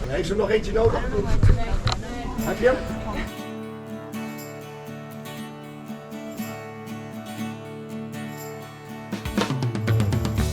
Heeft ze nog eentje nodig? Heb je hem?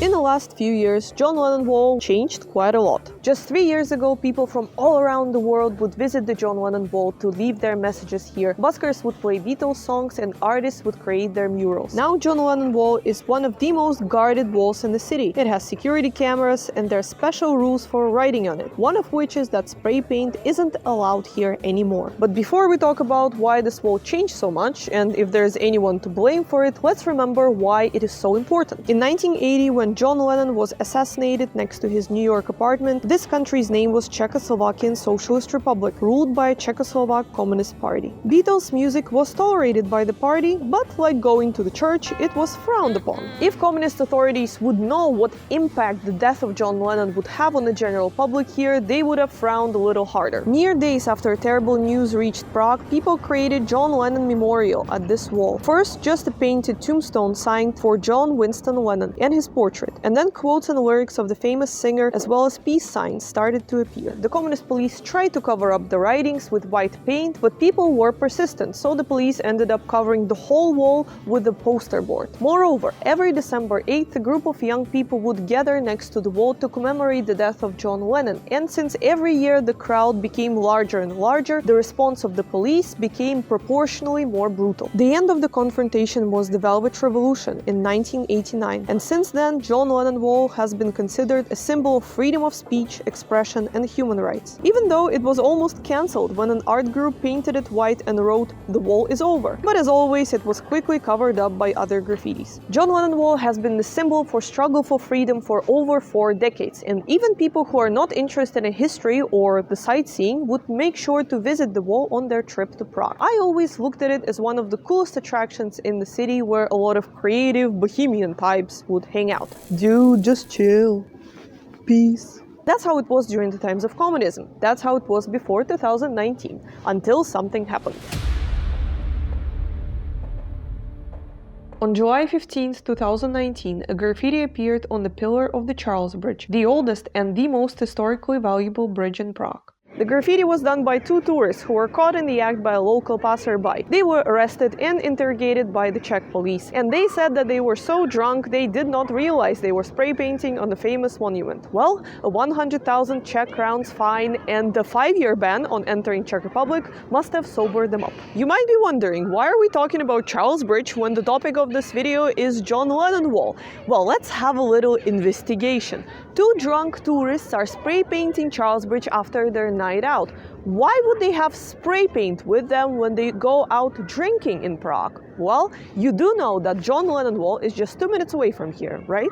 In the last few years, John Lennon Wall changed quite a lot. Just 3 years ago, people from all around the world would visit the John Lennon Wall to leave their messages here. Buskers would play Beatles songs and artists would create their murals. Now John Lennon Wall is one of the most guarded walls in the city. It has security cameras and there are special rules for writing on it, one of which is that spray paint isn't allowed here anymore. But before we talk about why this wall changed so much and if there's anyone to blame for it, let's remember why it is so important. In 1980, when John Lennon was assassinated next to his New York apartment, this country's name was Czechoslovakian Socialist Republic, ruled by a Czechoslovak Communist Party. Beatles music was tolerated by the party, but like going to the church, it was frowned upon. If communist authorities would know what impact the death of John Lennon would have on the general public here, they would have frowned a little harder. Mere days after terrible news reached Prague, people created John Lennon Memorial at this wall. First, just a painted tombstone signed for John Winston Lennon and his portrait. And then quotes and lyrics of the famous singer as well as peace signs started to appear. The communist police tried to cover up the writings with white paint, but people were persistent, so the police ended up covering the whole wall with a poster board. Moreover, every December 8th, a group of young people would gather next to the wall to commemorate the death of John Lennon. And since every year the crowd became larger and larger, the response of the police became proportionally more brutal. The end of the confrontation was the Velvet Revolution in 1989, and since then John Lennon Wall has been considered a symbol of freedom of speech, expression and human rights. Even though it was almost cancelled when an art group painted it white and wrote, "The wall is over." But as always, it was quickly covered up by other graffitis. John Lennon Wall has been the symbol for struggle for freedom for over 4 decades, and even people who are not interested in history or the sightseeing would make sure to visit the wall on their trip to Prague. I always looked at it as one of the coolest attractions in the city where a lot of creative bohemian types would hang out. Dude, just chill. Peace. That's how it was during the times of communism. That's how it was before 2019, until something happened. On July 15, 2019, a graffiti appeared on the pillar of the Charles Bridge, the oldest and the most historically valuable bridge in Prague. The graffiti was done by 2 tourists who were caught in the act by a local passerby. They were arrested and interrogated by the Czech police, and they said that they were so drunk they did not realize they were spray painting on the famous monument. Well, a 100,000 Czech crowns fine and a 5-year ban on entering Czech Republic must have sobered them up. You might be wondering, why are we talking about Charles Bridge when the topic of this video is John Lennon Wall? Well, let's have a little investigation. 2 drunk tourists are spray painting Charles Bridge after their night out. Why would they have spray paint with them when they go out drinking in Prague? Well, you do know that John Lennon Wall is just 2 minutes away from here, right?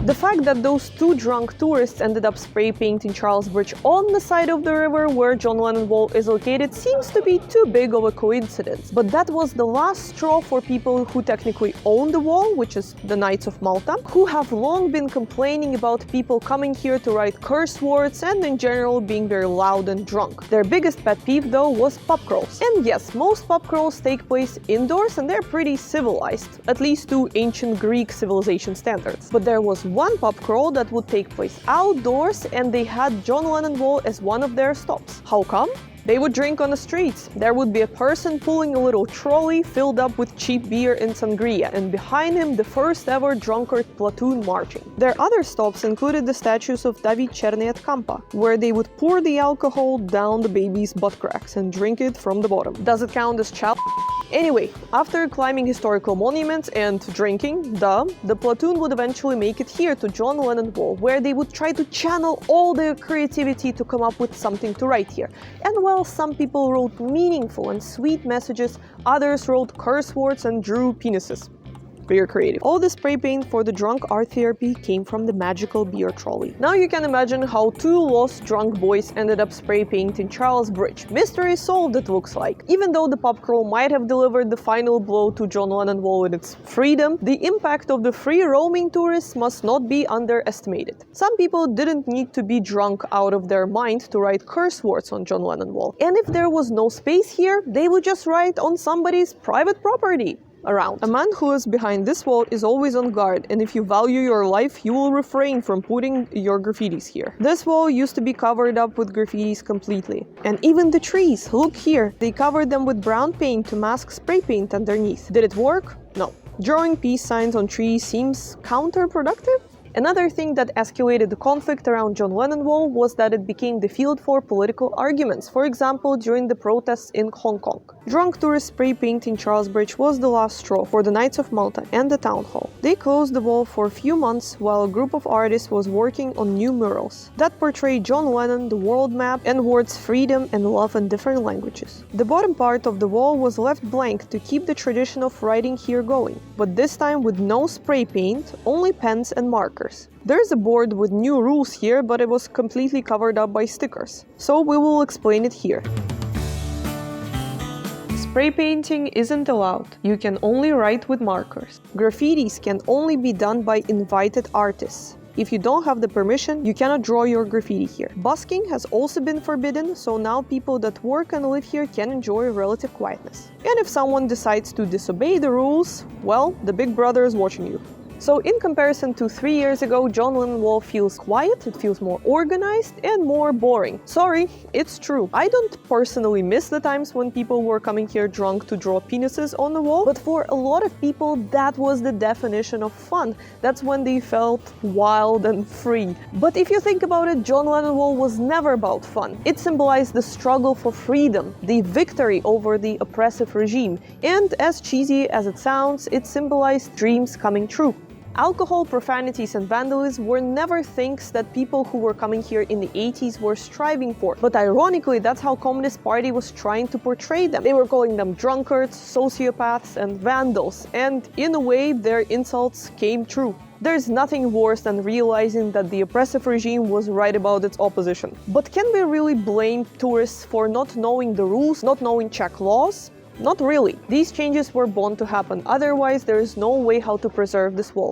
The fact that those 2 drunk tourists ended up spray painting Charles Bridge on the side of the river where John Lennon Wall is located seems to be too big of a coincidence. But that was the last straw for people who technically own the wall, which is the Knights of Malta, who have long been complaining about people coming here to write curse words and in general being very loud and drunk. Their biggest pet peeve though was pub crawls. And yes, most pub crawls take place indoors and they're pretty civilized, at least to ancient Greek civilization standards. But there was one pub crawl that would take place outdoors and they had John Lennon Wall as one of their stops. How come? They would drink on the streets. There would be a person pulling a little trolley filled up with cheap beer and sangria, and behind him the first ever drunkard platoon marching. Their other stops included the statues of David Černý at Kampa, where they would pour the alcohol down the baby's butt cracks and drink it from the bottom. Does it count as child? Anyway, after climbing historical monuments and drinking, the platoon would eventually make it here to John Lennon Wall, where they would try to channel all their creativity to come up with something to write here. And while some people wrote meaningful and sweet messages, others wrote curse words and drew penises. Clear creative. All the spray paint for the drunk art therapy came from the magical beer trolley. Now you can imagine how two lost drunk boys ended up spray painting Charles Bridge. Mystery solved, it looks like. Even though the pub crawl might have delivered the final blow to John Lennon Wall in its freedom, the impact of the free roaming tourists must not be underestimated. Some people didn't need to be drunk out of their mind to write curse words on John Lennon Wall. And if there was no space here, they would just write on somebody's private property around. A man who is behind this wall is always on guard, and if you value your life, you will refrain from putting your graffitis here. This wall used to be covered up with graffitis completely. And even the trees, look here, they covered them with brown paint to mask spray paint underneath. Did it work? No. Drawing peace signs on trees seems counterproductive? Another thing that escalated the conflict around John Lennon Wall was that it became the field for political arguments, for example during the protests in Hong Kong. Drunk tourist spray painting Charles Bridge was the last straw for the Knights of Malta and the Town Hall. They closed the wall for a few months while a group of artists was working on new murals that portrayed John Lennon, the world map, and words freedom and love in different languages. The bottom part of the wall was left blank to keep the tradition of writing here going, but this time with no spray paint, only pens and markers. There's a board with new rules here, but it was completely covered up by stickers, so we will explain it here. Spray painting isn't allowed. You can only write with markers. Graffitis can only be done by invited artists. If you don't have the permission, you cannot draw your graffiti here. Busking has also been forbidden, so now people that work and live here can enjoy relative quietness. And if someone decides to disobey the rules, well, the big brother is watching you. So in comparison to 3 years ago, John Lennon Wall feels quiet, it feels more organized and more boring. Sorry, it's true. I don't personally miss the times when people were coming here drunk to draw penises on the wall, but for a lot of people that was the definition of fun. That's when they felt wild and free. But if you think about it, John Lennon Wall was never about fun. It symbolized the struggle for freedom, the victory over the oppressive regime, and as cheesy as it sounds, it symbolized dreams coming true. Alcohol, profanities and vandalism were never things that people who were coming here in the 80s were striving for. But ironically, that's how Communist Party was trying to portray them. They were calling them drunkards, sociopaths and vandals. And in a way, their insults came true. There's nothing worse than realizing that the oppressive regime was right about its opposition. But can we really blame tourists for not knowing the rules, not knowing Czech laws? Not really. These changes were bound to happen, otherwise there is no way how to preserve this wall.